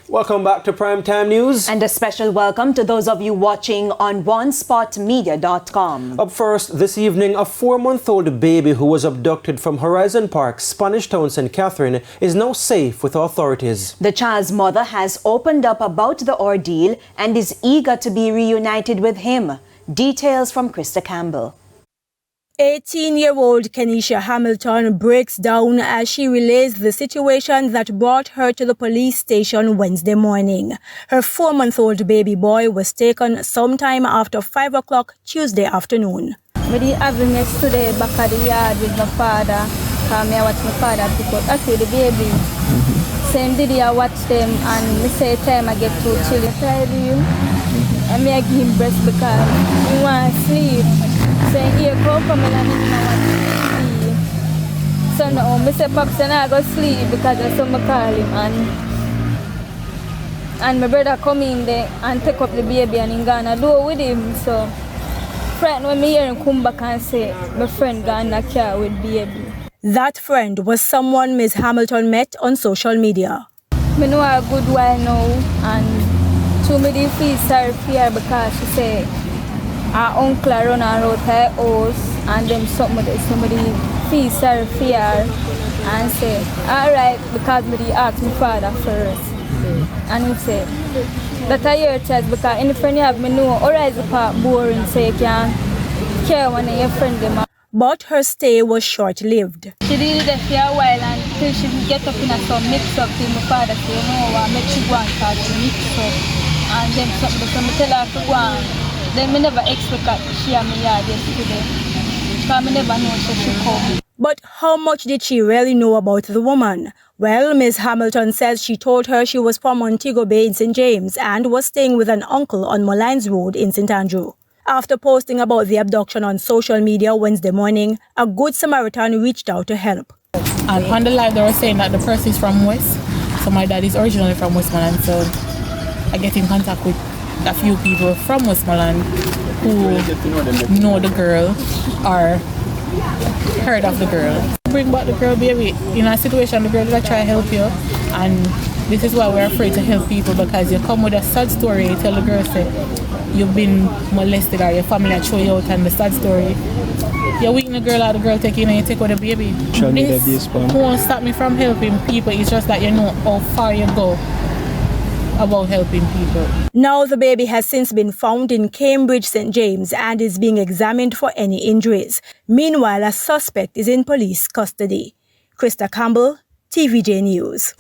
Welcome back to Primetime News. And a special welcome to those of you watching on onespotmedia.com. Up first, this evening, a 4-month-old baby who was abducted from Horizon Park, Spanish Town, St. Catherine, is now safe with authorities. The child's mother has opened up about the ordeal and is eager to be reunited with him. Details from Krista Campbell. 18-year-old Kenisha Hamilton breaks down as she relays the situation that brought her to the police station Wednesday morning. Her 4-month-old baby boy was taken sometime after 5 o'clock Tuesday afternoon. I did having yesterday back at the yard with my father. I watch my father pick up actually the baby. Same day I watch them and me say time I get too chilly. I tell you, I may give him breast because he want to sleep. Saying here come from and I want to sleep. So now I say Pops and I go sleep because I saw me call him and my brother come in there and take up the baby and he gonna do with him. So friend when me hear him come back and say my friend got in the car with baby. That friend was someone Ms. Hamilton met on social media. I know a good while now and to me they feel sorry for her because she say her uncle run her out her house and them somebody feel sorry for her and say, alright, because me ask my father first. And he say, that I hear choice because any friend you have me know, alright the part boring so you can care when your friend them. But her stay was short-lived. She did it there for a while until she get up in some mix-up till my father say, you know what, make she go and start to mix up. And then something, so I tell her to go on. Then I never expect that she and me yard yesterday. Because I never know she come. But how much did she really know about the woman? Well, Ms. Hamilton says she told her she was from Montego Bay in St. James and was staying with an uncle on Mollines Road in St. Andrew. After posting about the abduction on social media Wednesday morning, a Good Samaritan reached out to help. And on the live they were saying that the person is from West. So my dad is originally from Westmoreland, so I get in contact with a few people from Westmoreland who know the girl or heard of the girl. Bring back the girl, baby. In a situation, the girl will try to help you, and this is why we're afraid to help people, because you come with a sad story, you tell the girl, say, you've been molested or your family had thrown you out, and the sad story. You're weakening the girl or the girl take you and you take with the baby. This won't stop me from helping people, it's just that you know how far you go about helping people. Now the baby has since been found in Cambridge, St. James and is being examined for any injuries. Meanwhile, a suspect is in police custody. Krista Campbell, TVJ News.